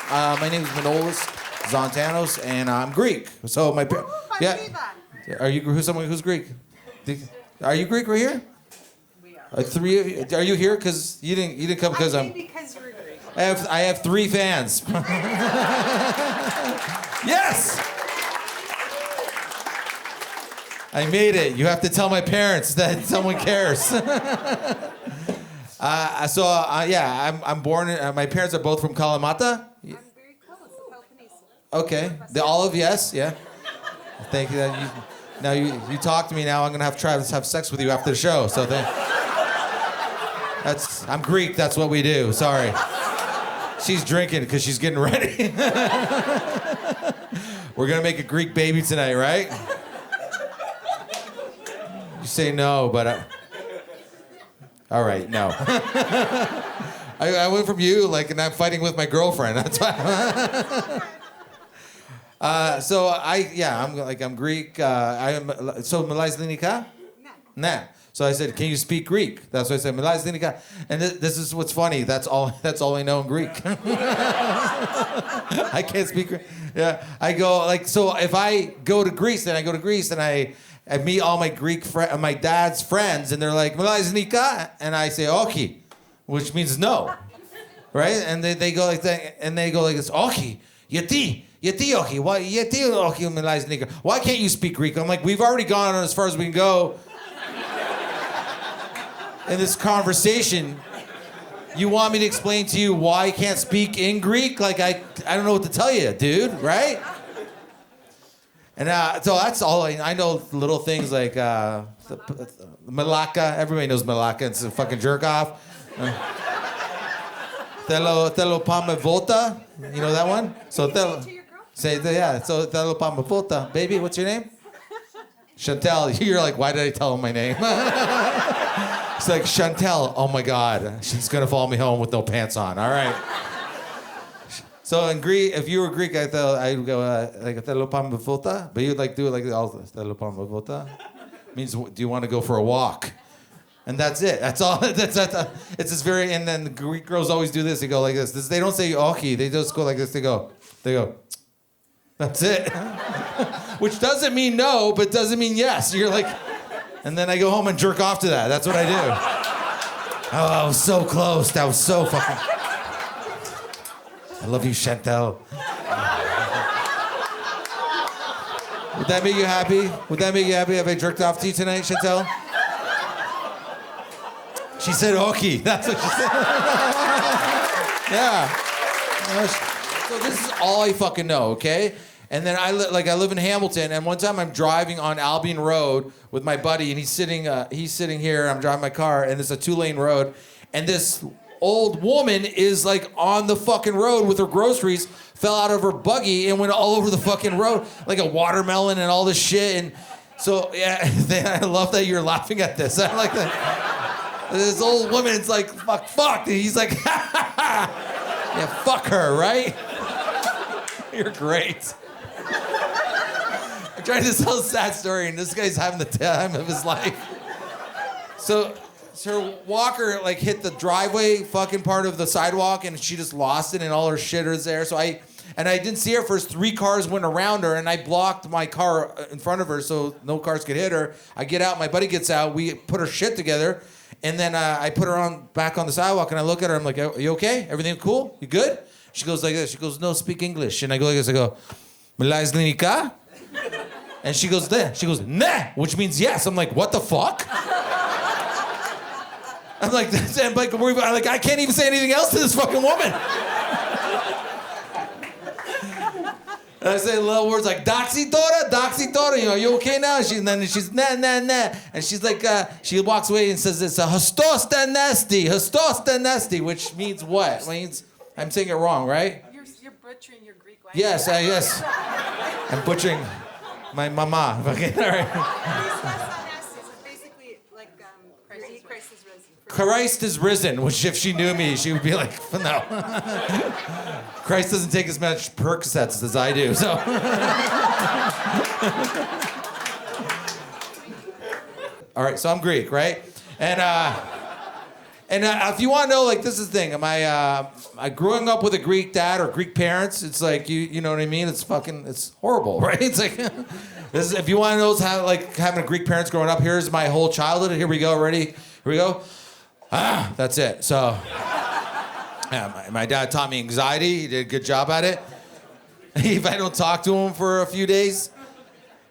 My name is Manolis Zontanos, and I'm Greek. So my yeah. Are you who's Greek? Are you Greek right here? We are. Three of you. Are you here because you didn't come because I came because you're Greek. I have three fans. Yes. I made it. You have to tell my parents that someone cares. Yeah, I'm born. My parents are both from Kalamata. I'm very close. Peloponnese. Okay, the olive, yes, yeah. Thank you. Now you talk to me. Now I'm gonna have to try to have sex with you after the show. So I'm Greek. That's what we do. Sorry. She's drinking because she's getting ready. We're gonna make a Greek baby tonight, right? You say no, but all right, no. I went from you and I'm fighting with my girlfriend. That's why. I'm Greek. So Manolis Zontanos? Nah. So I said, can you speak Greek? That's why I said Manolis Zontanos. And this is what's funny. That's all I know in Greek. I can't speak Greek. Yeah, I go so if I go to Greece, then I meet all my my dad's friends, and they're like, Manolis Zontanos? And I say, Oki, which means no, right? And they go like that, and they go like this, Oki, Yeti Oki, why Yeti Oki Manolis Zontanos? Why can't you speak Greek? I'm like, we've already gone as far as we can go in this conversation. You want me to explain to you why I can't speak in Greek? I don't know what to tell you, dude, right? And so that's all I know. Little things like Malaka. Everybody knows Malaka. It's a fucking jerk off. Telo pamavota. You know that one? So So telo pamavota. Baby, what's your name? Chantel. You're like, why did I tell him my name? It's like, Chantel. Oh my God, she's gonna follow me home with no pants on. All right. So in Greek, if you were Greek, I would go like telo pamavota, but you'd do it like all telo pamavota. Means, do you want to go for a walk? And that's it. That's all. It's this very. And then the Greek girls always do this. They go like this. They don't say oki. They just go like this. They go. That's it. Which doesn't mean no, but doesn't mean yes. You're like. And then I go home and jerk off to that. That's what I do. Oh, I was so close. That was so fucking. I love you, Chantel. Would that make you happy? Would that make you happy if I jerked off to you tonight, Chantel? She said, "Oki." That's what she said. Yeah. So this is all I fucking know, okay? And then I live in Hamilton, and one time I'm driving on Albion Road with my buddy, and he's sitting here. I'm driving my car, and it's a 2-lane road, and this old woman is on the fucking road with her groceries, fell out of her buggy and went all over the fucking road like a watermelon and all this shit. And so yeah, I love that you're laughing at this. I like that. This old woman, it's like fuck. And he's like, yeah, fuck her, right? You're great. I'm trying to tell a sad story, and this guy's having the time of his life. So her walker hit the driveway fucking part of the sidewalk, and she just lost it, and all her shit is there. So I didn't see her first. 3 cars went around her, and I blocked my car in front of her so no cars could hit her. I get out, my buddy gets out, we put her shit together, and then I put her back on the sidewalk, and I look at her, I'm like, are you okay? Everything cool? You good? She goes like this. She goes, no, speak English. And I go like this. I go, Manolis Zontanos? And she goes, there. She goes, nah, which means yes. I'm like, what the fuck? I'm like, I can't even say anything else to this fucking woman. And I say little words like, Doxy Tora, are you okay now? And then she's, nah. And she's like, she walks away and says, it's a Hostos Danesti, which means what? It means, I'm saying it wrong, right? You're butchering your Greek language. Yes. I'm butchering my mama. Okay, all right. It's basically like Christ is risen. Christ is risen, which if she knew me, she would be like, no. Christ doesn't take as much Percocets as I do, so. All right, so I'm Greek, right? And And if you want to know, like, this is the thing. Am I growing up with a Greek dad or Greek parents? It's like, you know what I mean? It's horrible, right? It's like, if you want to know how, like, having a Greek parents growing up, here's my whole childhood. Here we go, ready? Here we go. That's it. So, yeah, my dad taught me anxiety. He did a good job at it. If I don't talk to him for a few days,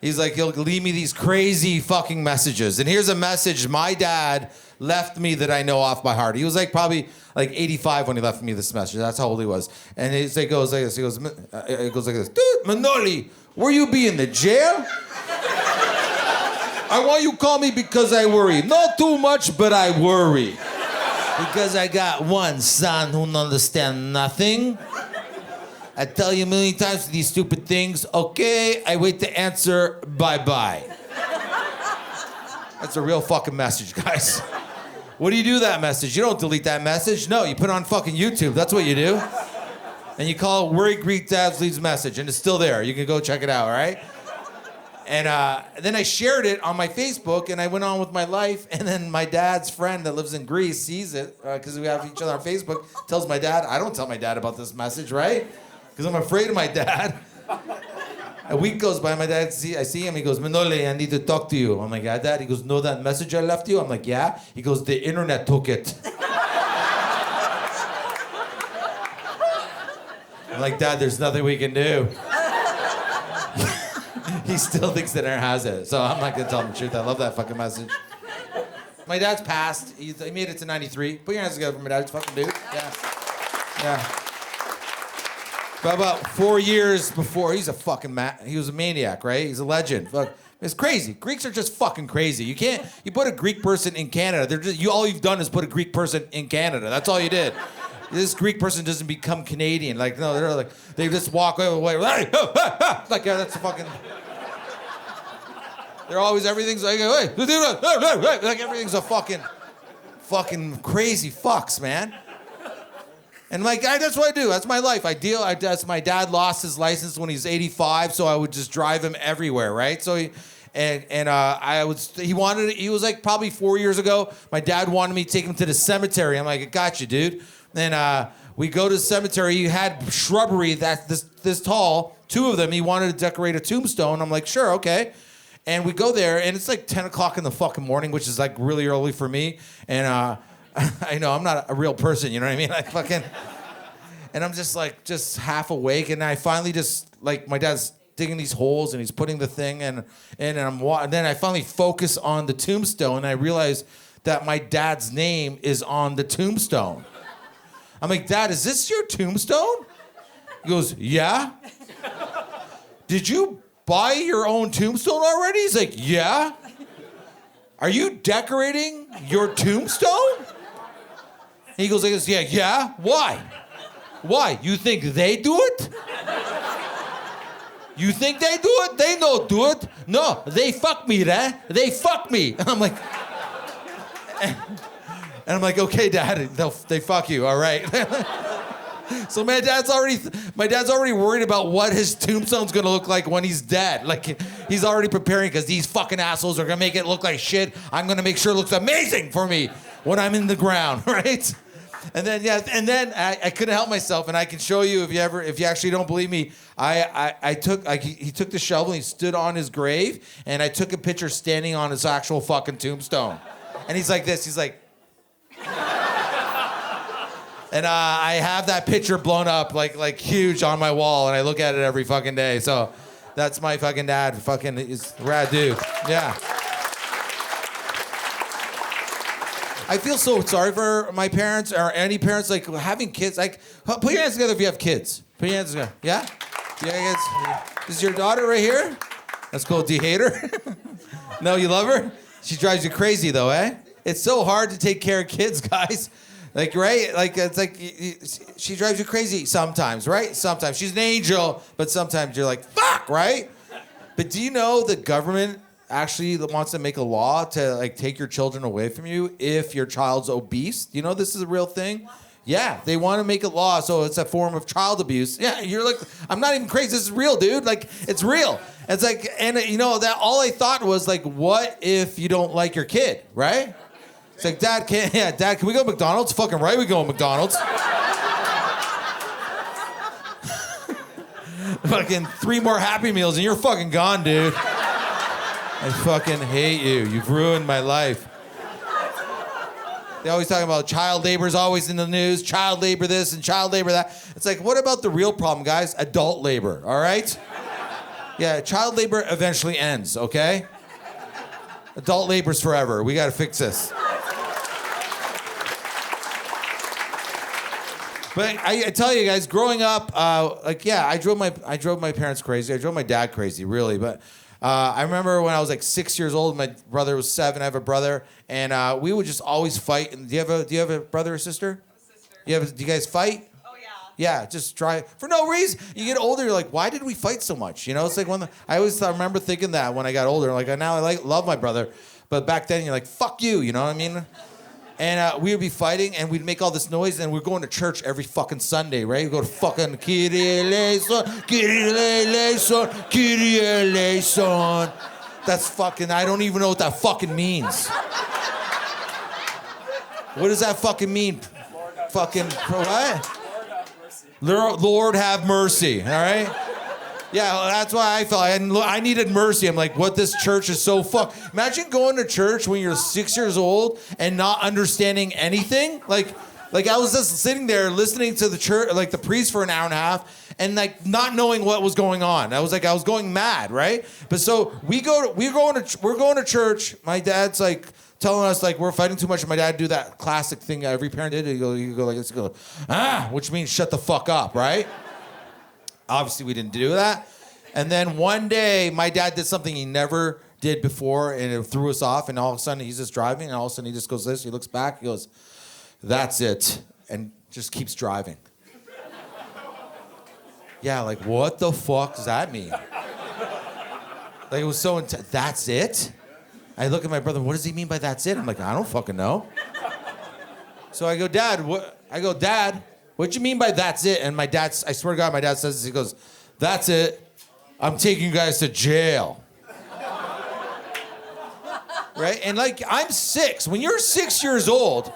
he's like, he'll leave me these crazy fucking messages. And here's a message my dad left me that I know off by heart. He was like probably like 85 when he left me this message. That's how old he was. And it goes like this. It goes like this. Dude, Manoli, where you be in the jail? I want you to call me because I worry. Not too much, but I worry. Because I got one son who don't understand nothing. I tell you a million times these stupid things. Okay, I wait to answer. Bye-bye. That's a real fucking message, guys. What do you do with that message? You don't delete that message. No, you put it on fucking YouTube. That's what you do. And you call Worried Greek Dads Leaves Message, and it's still there. You can go check it out, all right? And then I shared it on my Facebook, and I went on with my life. And then my dad's friend that lives in Greece sees it, because we have each other on Facebook, tells my dad. I don't tell my dad about this message, right? Because I'm afraid of my dad. A week goes by, my dad, I see him, he goes, Manoli, I need to talk to you. I'm like, yeah, Dad? He goes, know that message I left you? I'm like, yeah. He goes, the internet took it. I'm like, Dad, there's nothing we can do. He still thinks the internet has it. So I'm not gonna tell him the truth. I love that fucking message. My dad's passed. He made it to 93. Put your hands together for my dad, fucking dude. Yeah. But about 4 years before, he's a fucking he was a maniac, right? He's a legend. Fuck. It's crazy. Greeks are just fucking crazy. You put a Greek person in Canada. All you've done is put a Greek person in Canada. That's all you did. This Greek person doesn't become Canadian. Like, no, they just walk away. Like, yeah, that's fucking. They're always, everything's like, hey, like everything's a fucking crazy fucks, man. And like, that's what I do. That's my life. My dad lost his license when he was 85, so I would just drive him everywhere, right? So he was like probably 4 years ago, my dad wanted me to take him to the cemetery. I'm like, I got you, dude. And we go to the cemetery. He had shrubbery that this tall, 2 of them. He wanted to decorate a tombstone. I'm like, sure, okay. And we go there, and it's like 10 o'clock in the fucking morning, which is like really early for me. And I know I'm not a real person, you know what I mean? Like fucking, and I'm just like half awake, and I finally just like my dad's digging these holes and he's putting the thing and then I finally focus on the tombstone, and I realize that my dad's name is on the tombstone. I'm like, Dad, is this your tombstone? He goes, yeah. Did you buy your own tombstone already? He's like, yeah. Are you decorating your tombstone? He goes like this, yeah. Why? You think they do it? You think they do it? They don't do it. No, they fuck me, right? They fuck me. And I'm like, okay, Dad, they fuck you, all right. So my dad's already worried about what his tombstone's gonna look like when he's dead. Like, he's already preparing because these fucking assholes are gonna make it look like shit. I'm gonna make sure it looks amazing for me when I'm in the ground, right? And then I couldn't help myself, and I can show you if you actually don't believe me. He took the shovel and he stood on his grave, and I took a picture standing on his actual fucking tombstone. And he's like this. He's like. And I have that picture blown up like huge on my wall, and I look at it every fucking day. So that's my fucking dad. Fucking, he's a rad dude. Yeah. I feel so sorry for my parents or any parents like having kids. Like, put your hands together if you have kids. Put your hands together. Yeah? Yeah, kids. Is your daughter right here? That's cool. Do you hate her? No, you love her? She drives you crazy though, eh? It's so hard to take care of kids, guys. Like, right? Like, it's like, she drives you crazy sometimes, right? Sometimes. She's an angel, but sometimes you're like, fuck, right? But do you know the government actually wants to make a law to, like, take your children away from you if your child's obese? Do you know this is a real thing? Yeah, they want to make a law so it's a form of child abuse. Yeah, you're like, I'm not even crazy. This is real, dude. Like, it's real. It's like, and, you know, that all I thought was, like, what if you don't like your kid, right? It's like, Dad, can we go to McDonald's? Fucking right, we go to McDonald's. Fucking 3 more Happy Meals and you're fucking gone, dude. I fucking hate you. You've ruined my life. They always talk about child labor is always in the news, child labor this and child labor that. It's like, what about the real problem, guys? Adult labor, all right? Yeah, child labor eventually ends, okay? Adult labor's forever. We gotta fix this. But I tell you guys, growing up, I drove my parents crazy. I drove my dad crazy, really. But I remember when I was like 6 years old, my brother was 7. I have a brother, and we would just always fight. And do you have a brother or sister? Do you guys fight? Oh, yeah. Yeah, just try for no reason. You get older, you're like, why did we fight so much? You know, it's like I always remember thinking that when I got older. Like now I love my brother, but back then you're like, fuck you. You know what I mean? And we would be fighting, and we'd make all this noise, and we're going to church every fucking Sunday, right? We go to fucking Kyrie eleison, Kyrie eleison, Kyrie eleison. That's fucking, I don't even know what that fucking means. What does that fucking mean? Fucking, what? Lord have mercy, all right? Yeah, well, that's why I felt I needed mercy. I'm like, what, this church is so fucked. Imagine going to church when you're 6 years old and not understanding anything. Like I was just sitting there listening to the church, like the priest for an hour and a half, and like not knowing what was going on. I was going mad, right? But so we're going to church. My dad's like telling us like we're fighting too much, and my dad do that classic thing every parent did. You go like this, which means shut the fuck up, right? Obviously, we didn't do that. And then one day, my dad did something he never did before, and it threw us off. And all of a sudden, he's just driving, and all of a sudden, he just goes this. He looks back, he goes, "That's it," and just keeps driving. Yeah, like, what the fuck does that mean? Like, it was so intense. That's it? I look at my brother, what does he mean by that's it? I'm like, I don't fucking know. So I go, Dad, what'd you mean by that's it? And my dad, I swear to God, my dad says this, he goes, "That's it. I'm taking you guys to jail." Right? And like, I'm 6. When you're 6 years old,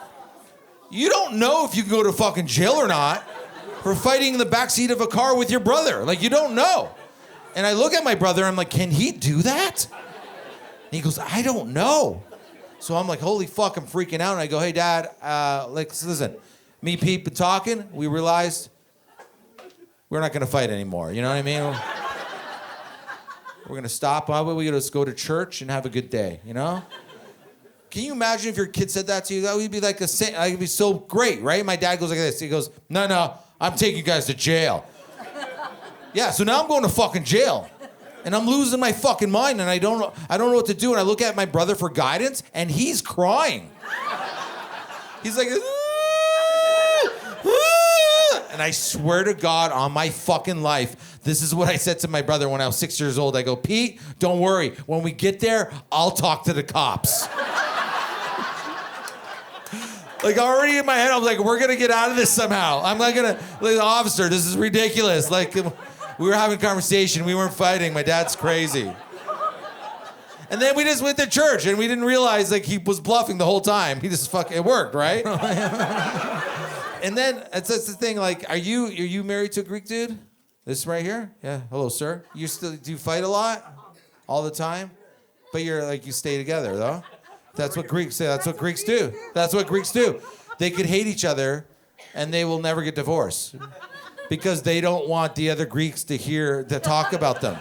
you don't know if you can go to fucking jail or not for fighting in the backseat of a car with your brother. Like, you don't know. And I look at my brother, I'm like, can he do that? And he goes, I don't know. So I'm like, holy fuck, I'm freaking out. And I go, hey, Dad, listen, me, Pete, been talking. We realized we're not going to fight anymore. You know what I mean? We're going to stop. Why would we just go to church and have a good day, you know? Can you imagine if your kid said that to you? That would be like that would be so great, right? My dad goes like this. He goes, no, I'm taking you guys to jail. Yeah, so now I'm going to fucking jail. And I'm losing my fucking mind, and I don't know what to do. And I look at my brother for guidance, and he's crying. He's like, and I swear to God on my fucking life, this is what I said to my brother when I was 6 years old. I go, Pete, don't worry. When we get there, I'll talk to the cops. Like, already in my head, I'm like, we're going to get out of this somehow. I'm not going to, like, officer, this is ridiculous. Like, we were having a conversation. We weren't fighting. My dad's crazy. And then we just went to church, and we didn't realize, like, he was bluffing the whole time. He just it worked, right? And then, that's the thing, like, are you married to a Greek dude? This right here? Yeah. Hello, sir. Do you fight a lot? All the time? But you stay together, though? That's what Greeks say. That's what Greeks do. That's what Greeks do. They could hate each other, and they will never get divorced because they don't want the other Greeks to talk about them.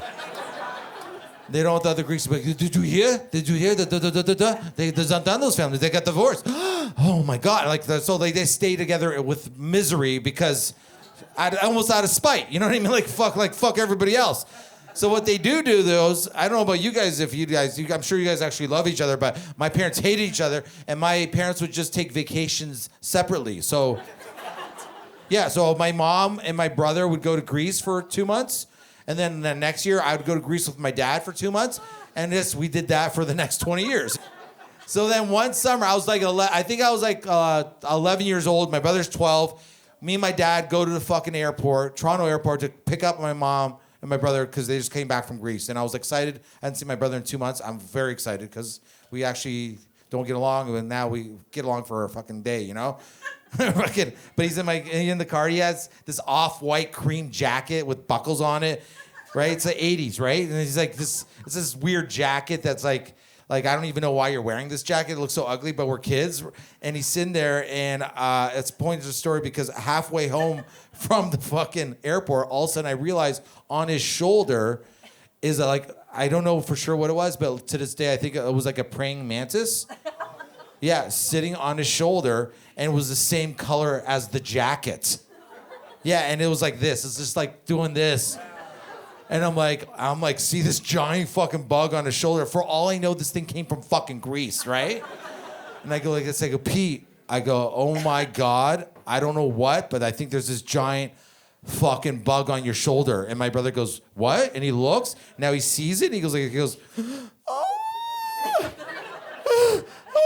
They don't want the other Greeks to be like, did you hear? Did you hear the Zontanos family? They got divorced. Oh my God! So they stay together with misery because almost out of spite. You know what I mean? Like fuck everybody else. So what they do those, I don't know about you guys, I'm sure you guys actually love each other, but my parents hated each other, and my parents would just take vacations separately. So, yeah, so my mom and my brother would go to Greece for 2 months, and then the next year I would go to Greece with my dad for 2 months, and we did that for the next 20 years. So then one summer, I was like, 11 years old, my brother's 12, me and my dad go to the fucking airport, Toronto airport, to pick up my mom and my brother because they just came back from Greece. And I was excited. I hadn't seen my brother in 2 months. I'm very excited because we actually don't get along, and now we get along for a fucking day, you know? But he's in the car. He has this off-white cream jacket with buckles on it, right? It's the 80s, right? And he's like, it's this weird jacket that's like I don't even know why you're wearing this jacket. It looks so ugly, but we're kids. And he's sitting there, and it's pointing to the story because halfway home from the fucking airport, all of a sudden I realized on his shoulder is I don't know for sure what it was, but to this day I think it was like a praying mantis. Yeah, sitting on his shoulder, and it was the same color as the jacket. Yeah, and it was like this. It's just like doing this. And I'm like, see this giant fucking bug on his shoulder. For all I know, this thing came from fucking Greece, right? And I go like this, I go, Pete, I go, oh my God, I don't know what, but I think there's this giant fucking bug on your shoulder. And my brother goes, what? And he looks, now he sees it, and he goes, oh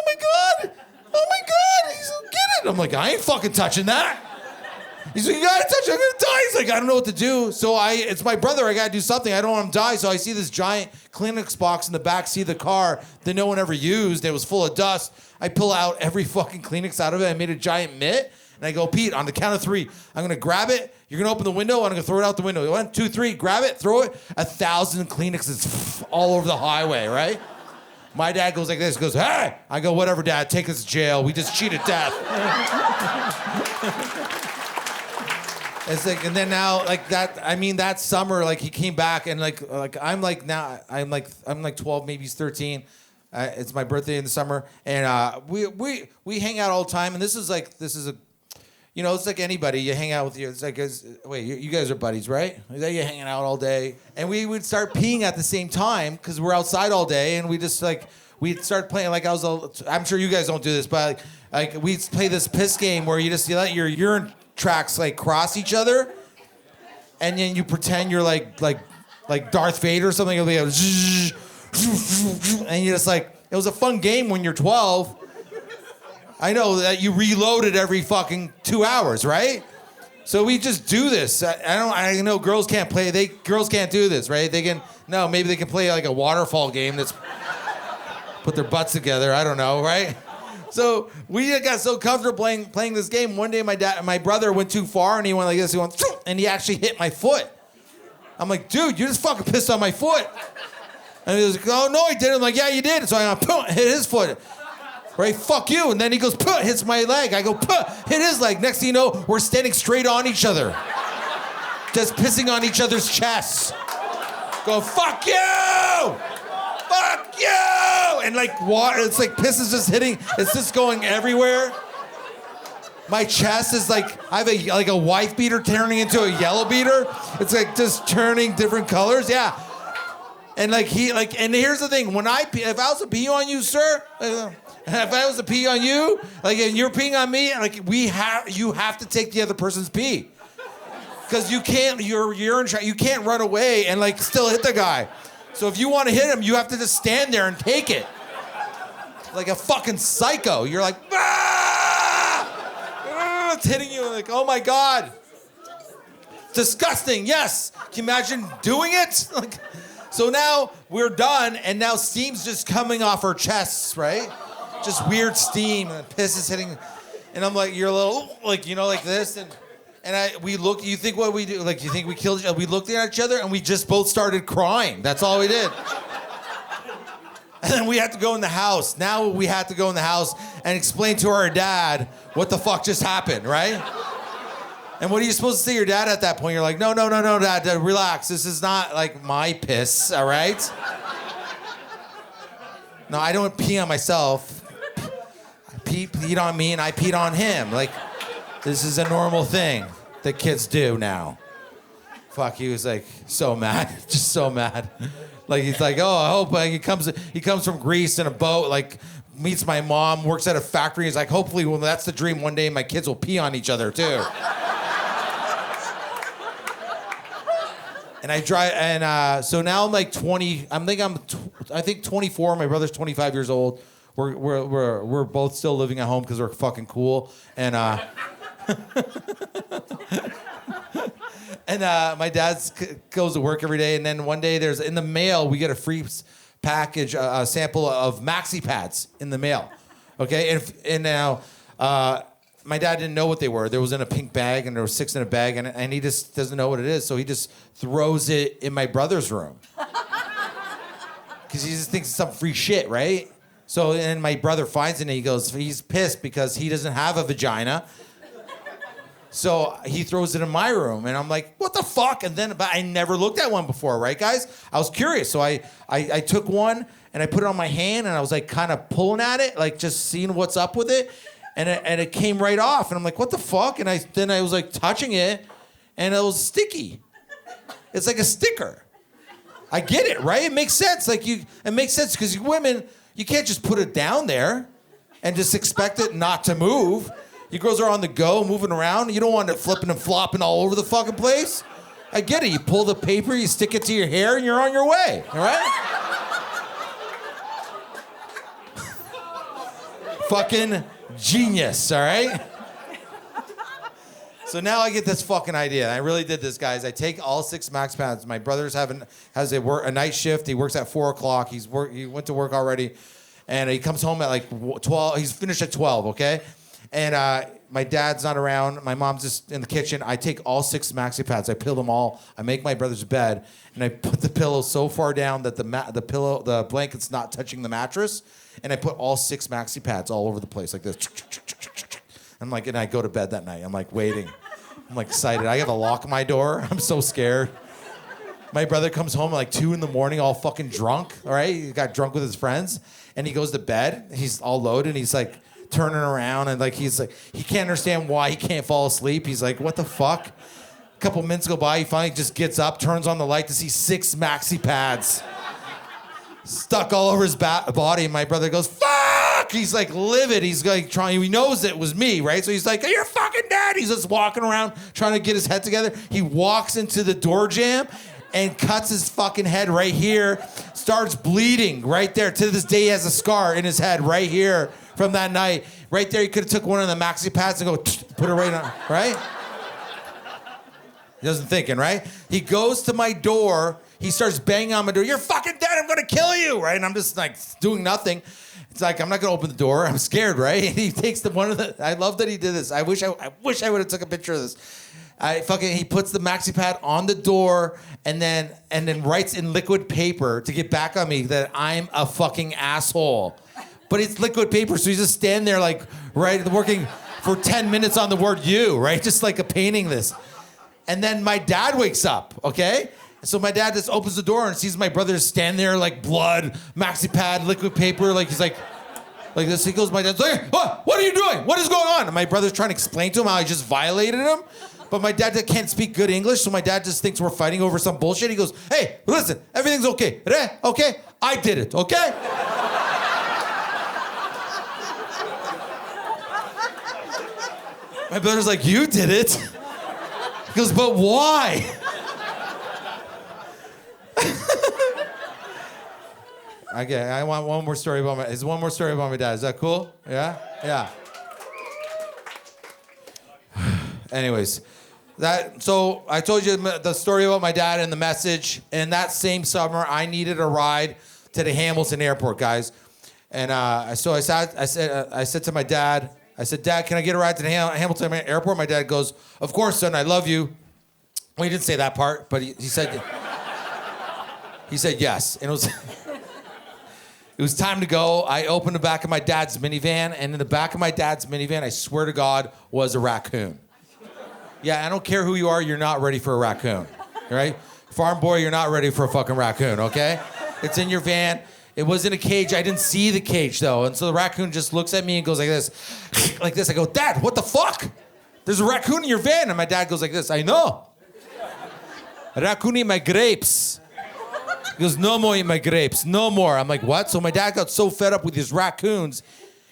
my God, he's like, get it. I'm like, I ain't fucking touching that. He's like, you gotta touch it, I'm gonna die. He's like, I don't know what to do. So it's my brother, I gotta do something. I don't want him to die. So I see this giant Kleenex box in the back seat of the car that no one ever used. It was full of dust. I pull out every fucking Kleenex out of it. I made a giant mitt. And I go, Pete, on the count of 3, I'm gonna grab it. You're gonna open the window. I'm gonna throw it out the window. 1, 2, 3, grab it, throw it. 1,000 Kleenexes all over the highway, right? My dad goes like this, goes, hey! I go, whatever, Dad, take us to jail. We just cheated death. It's like, and then now, like that. I mean, that summer, like he came back, and like I'm like 12, maybe he's 13. It's my birthday in the summer, and we hang out all the time. And this is a, you know, it's like anybody. You hang out with you. It's like, wait, you guys are buddies, right? You're hanging out all day, and we would start peeing at the same time because we're outside all day, and we just we'd start playing. Like I'm sure you guys don't do this, but like we play this piss game where you let your urine tracks like cross each other, and then you pretend you're like Darth Vader or something. You'll be like, and you just like, it was a fun game when you're 12. I know that you reload it every fucking 2 hours, right? So we just do this. I know girls can't play. Girls can't do this, right? Maybe they can play like a waterfall game that's put their butts together. I don't know, right? So we got so comfortable playing this game. One day my brother went too far, and he went like this. He went, and he actually hit my foot. I'm like, dude, you just fucking pissed on my foot. And he was like, oh no, I didn't. I'm like, yeah, you did. So I hit his foot. Right, fuck you. And then he goes, hits my leg. I go, hit his leg. Next thing you know, we're standing straight on each other, just pissing on each other's chests. Go, fuck you! Fuck you! And like water, it's like piss is just hitting, it's just going everywhere. My chest is like, I have a wife beater turning into a yellow beater. It's like just turning different colors, yeah. And like and here's the thing, if I was to pee on you, sir, if I was to pee on you, like and you're peeing on me, like you have to take the other person's pee. Because you can't, you can't run away and like still hit the guy. So if you want to hit him, you have to just stand there and take it. Like a fucking psycho. You're like, it's hitting you, like, oh my God. Disgusting, yes. Can you imagine doing it? Like, so now we're done, and now steam's just coming off our chests, right? Just weird steam, and piss is hitting. And I'm like, you're a little, like, you know, like this, and we look, you think what we do, like, you think we killed each other? We looked at each other, and we just both started crying. That's all we did. And then we had to go in the house. Now we had to go in the house and explain to our dad what the fuck just happened, right? And what are you supposed to say to your dad at that point? You're like, no, Dad, relax. This is not like my piss, all right? No, I don't pee on myself. Pete peed on me and I peed on him. Like, this is a normal thing that kids do now. Fuck, he was like so mad, just so mad. Like he's like, oh, I hope he comes from Greece in a boat, like meets my mom, works at a factory. He's like, hopefully, well, that's the dream. One day my kids will pee on each other too. And I drive, and so now I'm like 20. I think 24. My brother's 25 years old. We're both still living at home because we're fucking cool. And and my dad goes to work every day. And then one day in the mail we get a free package, a sample of Maxi pads in the mail. Okay, and now my dad didn't know what they were. There was in a pink bag, and there were 6 in a bag, and he just doesn't know what it is, so he just throws it in my brother's room. Because he just thinks it's some free shit, right? So, and my brother finds it, and he's pissed because he doesn't have a vagina. So he throws it in my room, and I'm like, what the fuck? But I never looked at one before, right, guys? I was curious, so I took one, and I put it on my hand, and I was like kind of pulling at it, like just seeing what's up with it, and it came right off, and I'm like, what the fuck? And then I was like touching it, and it was sticky. It's like a sticker. I get it, right? It makes sense. It makes sense because you women, you can't just put it down there and just expect it not to move. You girls are on the go, moving around. You don't want it flipping and flopping all over the fucking place. I get it. You pull the paper, you stick it to your hair, and you're on your way. All right? Fucking genius, all right? So now I get this fucking idea. And I really did this, guys. I take all 6 Max pads. My brother's has a night shift. He works at 4 o'clock. He went to work already. And he comes home at like 12. He's finished at 12, okay? And my dad's not around. My mom's just in the kitchen. I take all 6 Maxi pads. I peel them all. I make my brother's bed, and I put the pillow so far down that the blanket's not touching the mattress. And I put all 6 Maxi pads all over the place like this. I'm like, and I go to bed that night. I'm like waiting. I'm like excited. I gotta lock my door. I'm so scared. My brother comes home at like 2 in the morning, all fucking drunk. All right, he got drunk with his friends, and he goes to bed. He's all loaded. And he's like turning around, and like he's like he can't understand why he can't fall asleep. He's like, what the fuck? A couple minutes go by. He finally just gets up, turns on the light to see 6 Maxi pads stuck all over his body. And my brother goes, fuck! He's like livid. He's like trying. He knows it was me, right? So he's like, you're fucking dead. He's just walking around trying to get his head together. He walks into the door jamb and cuts his fucking head right here. Starts bleeding right there. To this day, he has a scar in his head right here from that night. Right there, he could have took one of the Maxi pads and go put it right on, right? He doesn't thinking, right? He goes to my door. He starts banging on my door. You're fucking dead. I'm gonna kill you, right? And I'm just like doing nothing. It's like I'm not gonna open the door. I'm scared, right? And he takes I love that he did this. I wish I would have took a picture of this. He puts the Maxi pad on the door and then writes in liquid paper to get back on me that I'm a fucking asshole. But it's liquid paper, so he's just standing there like, right, working for 10 minutes on the word you, right? Just like a painting this. And then my dad wakes up, okay? So my dad just opens the door and sees my brother stand there like blood, Maxi pad, liquid paper, like he's like this. He goes, my dad's like, what are you doing? What is going on? And my brother's trying to explain to him how I just violated him. But my dad can't speak good English, so my dad just thinks we're fighting over some bullshit. He goes, hey, listen, everything's okay. Okay? I did it, okay? My brother's like, you did it? He goes, but why? Okay, I want one more story about my dad. Is that cool? Yeah? Yeah. Anyways, so I told you the story about my dad and the message. And that same summer, I needed a ride to the Hamilton airport, guys. And so I said to my dad, I said, Dad, can I get a ride to the Hamilton airport? My dad goes, of course, son, I love you. Well, he didn't say that part, but he said yes. And it was time to go. I opened the back of my dad's minivan, and in the back of my dad's minivan, I swear to God, was a raccoon. Yeah, I don't care who you are, you're not ready for a raccoon, right? Farm boy, you're not ready for a fucking raccoon, okay? It's in your van. It was in a cage. I didn't see the cage, though. And so the raccoon just looks at me and goes like this. Like this. I go, Dad, what the fuck? There's a raccoon in your van. And my dad goes like this. I know. A raccoon eat my grapes. He goes, no more eat my grapes. No more. I'm like, what? So my dad got so fed up with his raccoons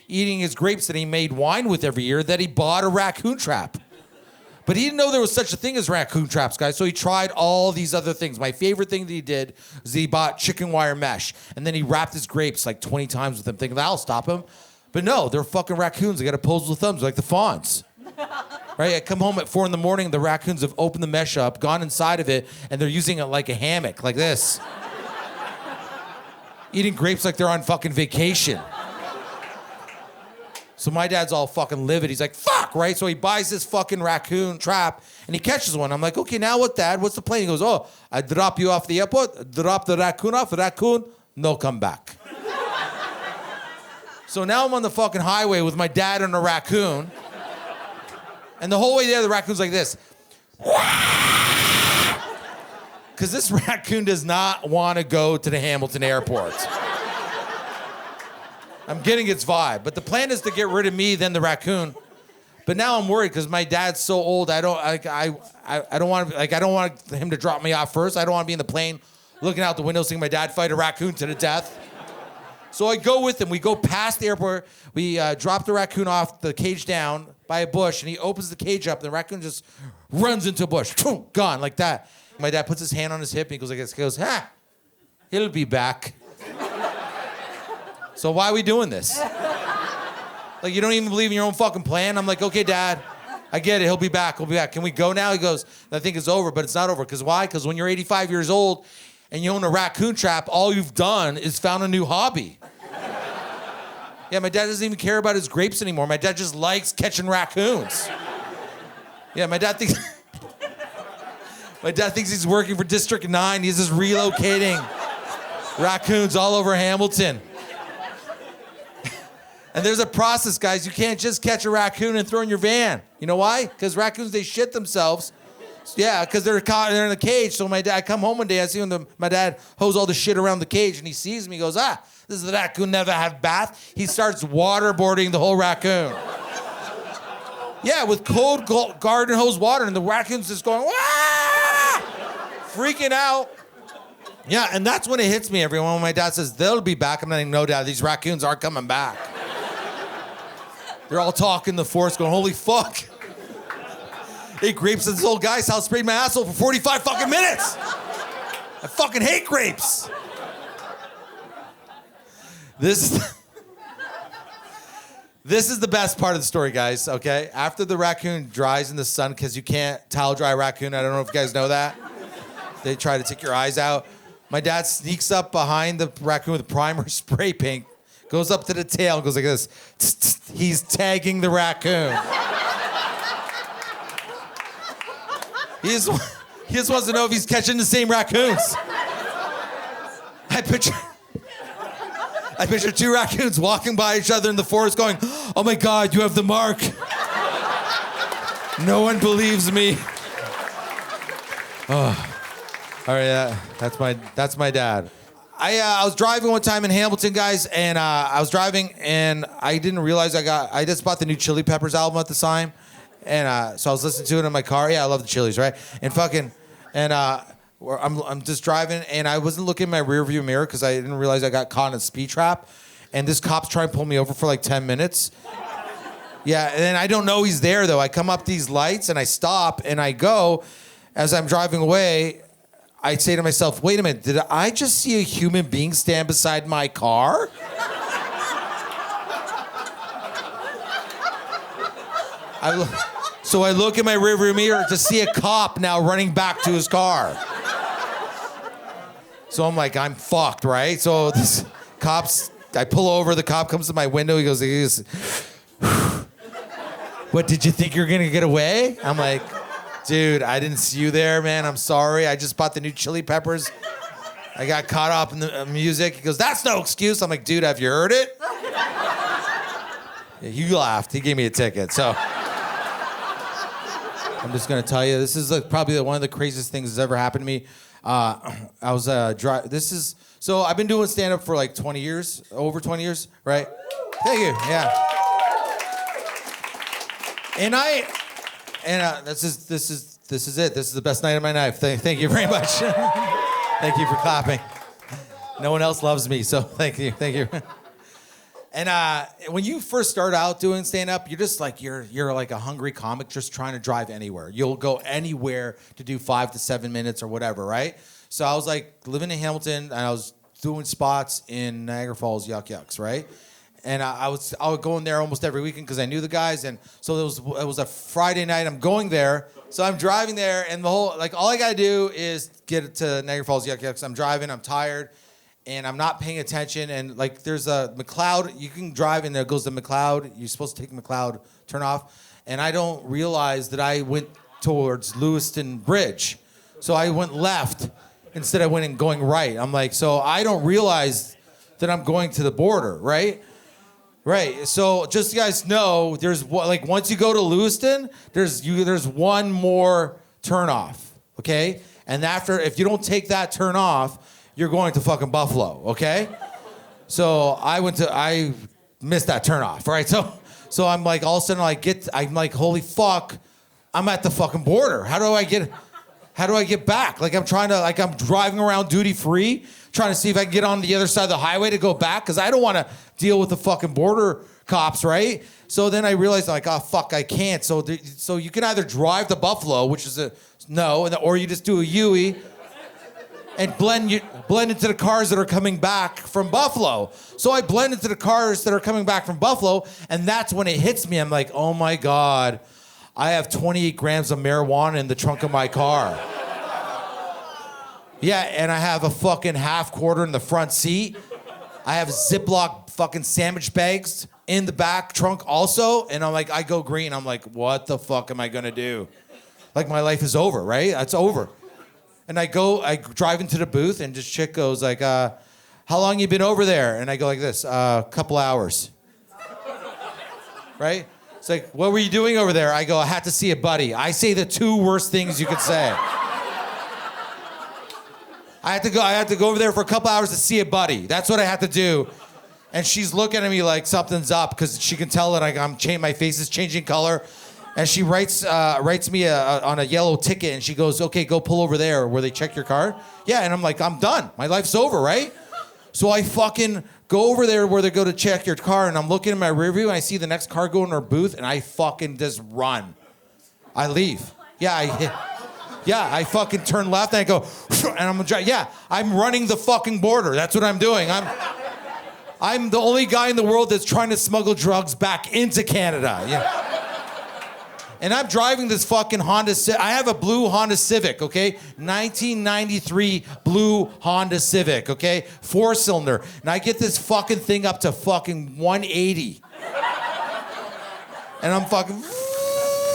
eating his grapes that he made wine with every year that he bought a raccoon trap. But he didn't know there was such a thing as raccoon traps, guys. So he tried all these other things. My favorite thing that he did was he bought chicken wire mesh. And then he wrapped his grapes like 20 times with them, thinking that'll stop him. But no, they're fucking raccoons. They got opposable thumbs like the fawns. Right? I come home at 4 a.m. The raccoons have opened the mesh up, gone inside of it, and they're using it like a hammock, like this. eating grapes like they're on fucking vacation. So my dad's all fucking livid. He's like, fuck, right? So he buys this fucking raccoon trap and he catches one. I'm like, okay, now what, Dad? What's the plan? He goes, oh, I drop you off the airport, drop the raccoon off, the raccoon, no come back. So now I'm on the fucking highway with my dad and a raccoon. And the whole way there, the raccoon's like this. Because this raccoon does not want to go to the Hamilton airport. I'm getting its vibe. But the plan is to get rid of me, then the raccoon. But now I'm worried because my dad's so old. I don't want him to drop me off first. I don't want to be in the plane looking out the window seeing my dad fight a raccoon to the death. So I go with him. We go past the airport. We drop the raccoon off, the cage down by a bush, and he opens the cage up, and the raccoon just runs into a bush. Gone, like that. My dad puts his hand on his hip, and he goes like this. He goes, he'll be back. So why are we doing this? Like, you don't even believe in your own fucking plan? I'm like, okay, Dad, I get it. He'll be back. He'll be back. Can we go now? He goes, I think it's over, but it's not over. Because why? Because when you're 85 years old and you own a raccoon trap, all you've done is found a new hobby. Yeah, my dad doesn't even care about his grapes anymore. My dad just likes catching raccoons. Yeah, my dad thinks he's working for District 9. He's just relocating raccoons all over Hamilton. And there's a process, guys. You can't just catch a raccoon and throw in your van. You know why? Because raccoons, they shit themselves. Yeah, because they're in a cage. So my dad come home one day, I see my dad hose all the shit around the cage, and he sees me. He goes, this is the raccoon never have bath. He starts waterboarding the whole raccoon. Yeah, with cold garden hose water, and the raccoon's just going, freaking out. Yeah, and that's when it hits me, everyone. When my dad says, they'll be back, I'm like, no, Dad, these raccoons aren't coming back. They're all talking in the forest going, holy fuck. Ate grapes at this old guy's house, sprayed my asshole for 45 fucking minutes. I fucking hate grapes. This is the best part of the story, guys, okay? After the raccoon dries in the sun, because you can't towel dry a raccoon, I don't know if you guys know that. They try to take your eyes out. My dad sneaks up behind the raccoon with primer spray paint, goes up to the tail and goes like this. He's tagging the raccoon. He just wants to know if he's catching the same raccoons. I picture two raccoons walking by each other in the forest going, oh my God, you have the mark. No one believes me. Oh. All right, yeah, that's my dad. I was driving one time in Hamilton, guys, and I was driving, and I didn't realize I just bought the new Chili Peppers album at the time, and so I was listening to it in my car. Yeah, I love the Chili's, right? And I'm just driving, and I wasn't looking in my rearview mirror because I didn't realize I got caught in a speed trap, and this cop's trying to pull me over for like 10 minutes. Yeah, and then I don't know he's there though. I come up these lights, and I stop, and I go. As I'm driving away, I say to myself, wait a minute, did I just see a human being stand beside my car? So I look in my rearview mirror to see a cop now running back to his car. So I'm like, I'm fucked, right? So this I pull over, the cop comes to my window, he goes, what, did you think you were gonna get away? I'm like, dude, I didn't see you there, man. I'm sorry. I just bought the new Chili Peppers. I got caught up in the music. He goes, that's no excuse. I'm like, dude, have you heard it? Yeah, he laughed. He gave me a ticket. So I'm just going to tell you, this is probably one of the craziest things that's ever happened to me. I was so I've been doing stand-up for like 20 years, over 20 years, right? Thank you, yeah. And this is it. This is the best night of my life. Thank you very much. Thank you for clapping. No one else loves me, so thank you. And when you first start out doing stand-up, you're just like you're like a hungry comic just trying to drive anywhere. You'll go anywhere to do 5 to 7 minutes or whatever, right? So I was like living in Hamilton, and I was doing spots in Niagara Falls Yuks, right? And I would go in there almost every weekend because I knew the guys. And so it was a Friday night. I'm going there. So I'm driving there, and all I got to do is get to Niagara Falls Yuks. I'm driving. I'm tired. and I'm not paying attention, and like there's a McLeod, you can drive and there goes the McLeod, you're supposed to take McLeod, turn off, and I don't realize that I went towards Lewiston Bridge. So I went left instead of going right. I'm like, so I don't realize that I'm going to the border, right? Right. So just so you guys know, there's like once you go to Lewiston, there's one more turn off, okay? And after, if you don't take that turn off, you're going to fucking Buffalo, okay? So I missed that turn off, right? So I'm like, all of a sudden I'm like, holy fuck, I'm at the fucking border. How do I get back? Like I'm driving around duty free, trying to see if I can get on the other side of the highway to go back, because I don't want to deal with the fucking border cops, right? So then I realized, like, oh fuck, I can't. So you can either drive to Buffalo, which is or you just do a U-E and blend into the cars that are coming back from Buffalo. So I blend into the cars that are coming back from Buffalo, and that's when it hits me. I'm like, oh my God, I have 28 grams of marijuana in the trunk of my car. Yeah, and I have a fucking half quarter in the front seat. I have Ziploc fucking sandwich bags in the back trunk also, and I'm like, I go green. I'm like, what the fuck am I gonna do? Like my life is over, right? It's over. And I drive into the booth, and this chick goes like, how long you been over there? And I go like this, couple hours. Right? It's like, what were you doing over there? I go, I had to see a buddy. I say the two worst things you could say. I had to go over there for a couple hours to see a buddy. That's what I had to do. And she's looking at me like something's up, because she can tell that my face is changing color. And she writes me on a yellow ticket, and she goes, okay, go pull over there where they check your car. Yeah, and I'm like, I'm done. My life's over, right? So I fucking go over there where they go to check your car, and I'm looking in my rearview, and I see the next car go in our booth, and I fucking just run. I leave. Yeah, I fucking turn left, and I go, and I'm running the fucking border. That's what I'm doing. I'm the only guy in the world that's trying to smuggle drugs back into Canada. Yeah. And I'm driving this fucking Honda Civic. I have a blue Honda Civic, okay? 1993 blue Honda Civic, okay? 4-cylinder. And I get this fucking thing up to fucking 180. And I'm fucking...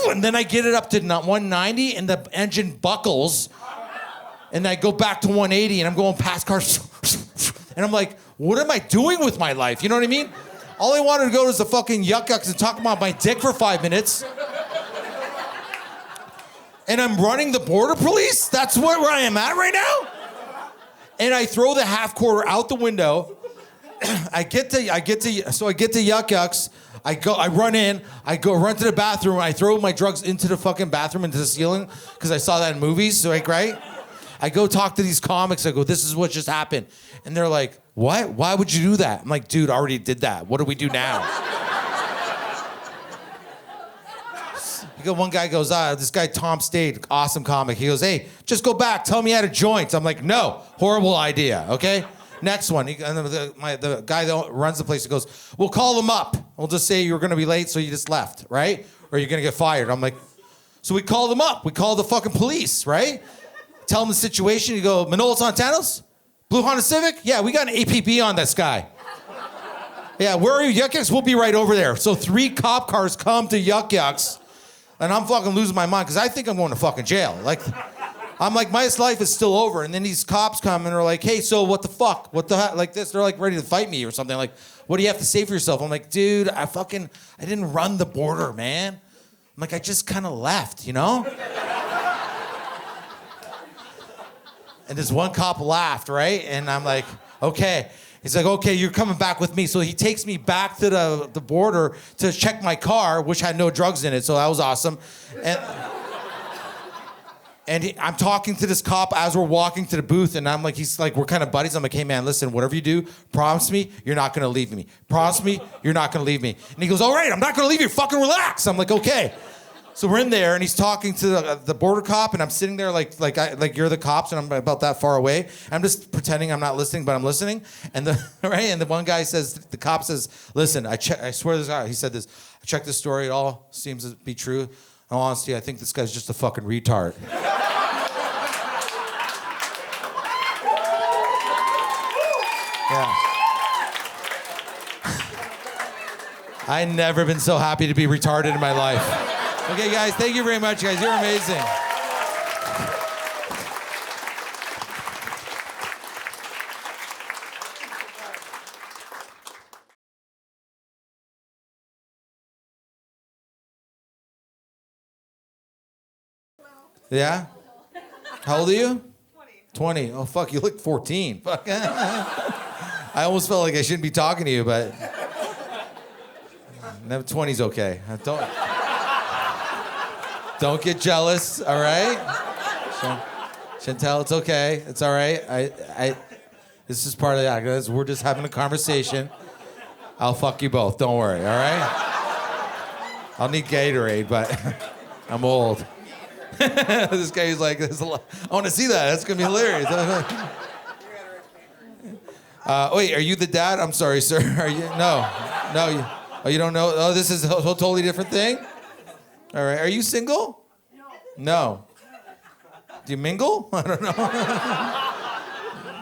And then I get it up to 190, and the engine buckles. And I go back to 180, and I'm going past cars. And I'm like, what am I doing with my life? You know what I mean? All I wanted to go was the fucking Yuks and talk about my dick for 5 minutes. And I'm running the border police? That's where I am at right now? And I throw the half quarter out the window. I get to Yuks. I run in, run to the bathroom, I throw my drugs into the fucking bathroom, into the ceiling, because I saw that in movies, so like, right? I go talk to these comics, I go, this is what just happened. And they're like, what? Why would you do that? I'm like, dude, I already did that. What do we do now? One guy goes, this guy Tom Stade, awesome comic. He goes, hey, just go back, tell me how to joint. I'm like, no, horrible idea, okay? Next one, the guy that runs the place, he goes, we'll call him up. We'll just say you were gonna be late, so you just left, right? Or you're gonna get fired. I'm like, so we call them up. We call the fucking police, right? Tell them the situation. You go, Manolis Zontanos? Blue Honda Civic? Yeah, we got an APB on this guy. Yeah, where are you, Yuks? We'll be right over there. So 3 cop cars come to Yuks, and I'm fucking losing my mind, because I think I'm going to fucking jail. Like, I'm like, my life is still over. And then these cops come and are like, hey, so what the fuck? What the heck? Like this, they're like ready to fight me or something. Like, what do you have to say for yourself? I'm like, dude, I didn't run the border, man. I'm like, I just kind of left, you know? And this one cop laughed, right? And I'm like, okay. He's like, okay, you're coming back with me. So he takes me back to the border to check my car, which had no drugs in it. So that was awesome. I'm talking to this cop as we're walking to the booth, and I'm like, he's like, we're kind of buddies. I'm like, hey man, listen, whatever you do, promise me you're not gonna leave me. Promise me you're not gonna leave me. And he goes, all right, I'm not gonna leave you. Fucking relax. I'm like, okay. So we're in there, and he's talking to the border cop, and I'm sitting there like you're the cops, and I'm about that far away. I'm just pretending I'm not listening, but I'm listening. And the one guy says, the cop says, listen, I swear to this guy, he said this, I checked this story, it all seems to be true. In all honesty, I think this guy's just a fucking retard. Yeah. I never been so happy to be retarded in my life. Okay, guys, thank you very much, guys. You're amazing. Yeah? How old are you? 20. Oh, fuck, you look 14. Fuck. I almost felt like I shouldn't be talking to you, but... 20's okay. Don't get jealous, all right? Chantel, it's okay. It's all right. This is part of the act. We're just having a conversation. I'll fuck you both. Don't worry, all right? I'll need Gatorade, but I'm old. This guy's like, I want to see that. That's going to be hilarious. Wait, are you the dad? I'm sorry, sir. Are you? No. You don't know? Oh, this is a totally different thing? All right. Are you single? No. Do you mingle? I don't know.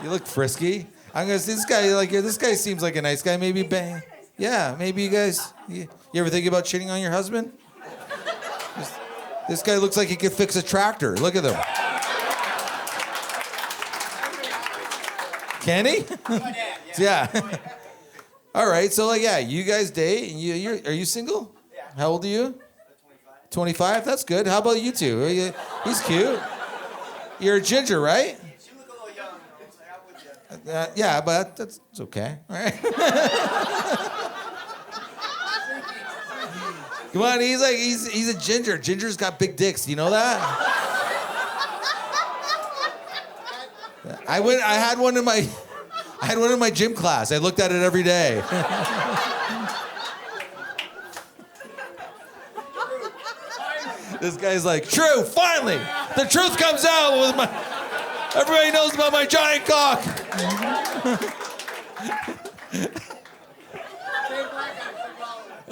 You look frisky. I'm going to see this guy. This guy seems like a nice guy. Maybe bang. Yeah, maybe you guys. You ever think about cheating on your husband? This guy looks like he could fix a tractor. Look at him. Can he? Yeah. All right. So you guys date. And are you single? Yeah. How old are you? 25. That's good. How about you two? He's cute. You're a ginger, right? You look a little young. Yeah, but that's okay. All right. Come on, he's a ginger. Ginger's got big dicks. Do you know that? I had one in my gym class. I looked at it every day. This guy's like, true, finally! The truth comes out with everybody knows about my giant cock.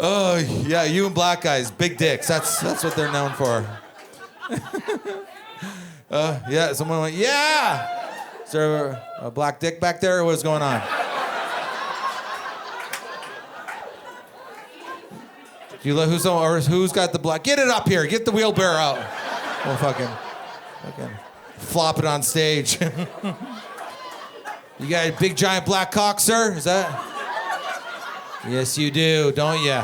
Oh, yeah, you and black guys, big dicks. That's what they're known for. Yeah, someone went, yeah! Is there a black dick back there, or what's going on? Who's got the black? Get it up here. Get the wheelbarrow out. We'll fucking flop it on stage. You got a big giant black cock, sir? Is that? Yes, you do, don't you?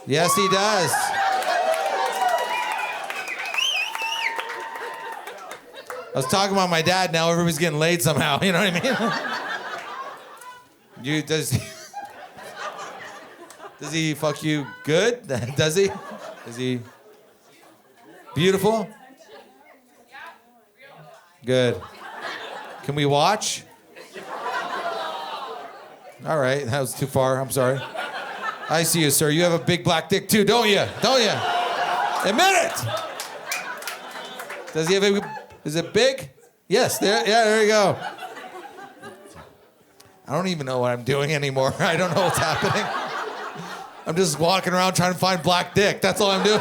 Yes, he does. I was talking about my dad. Now everybody's getting laid somehow. You know what I mean? Does he fuck you good? Does he? Is he beautiful? Good. Can we watch? All right, that was too far. I'm sorry. I see you, sir. You have a big black dick too, don't you? Don't you? Admit it. Does he have a? Is it big? Yes. There you go. I don't even know what I'm doing anymore. I don't know what's happening. I'm just walking around trying to find black dick. That's all I'm doing.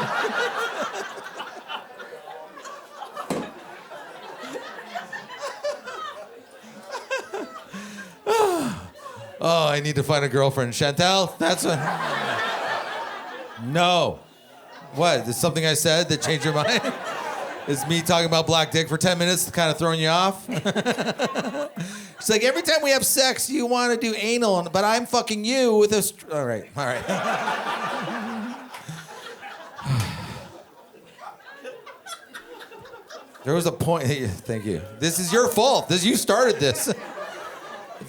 Oh, I need to find a girlfriend. Chantel, that's what... No. What? Is something I said that changed your mind? Is me talking about black dick for 10 minutes kind of throwing you off? It's like, every time we have sex, you want to do anal, but I'm fucking you with a... All right. There was a point... Thank you. This is your fault. You started this.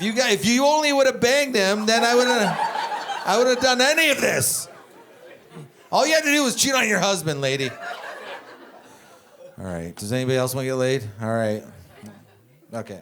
If you only would have banged him, then I would have done any of this. All you had to do was cheat on your husband, lady. All right. Does anybody else want to get laid? All right. Okay.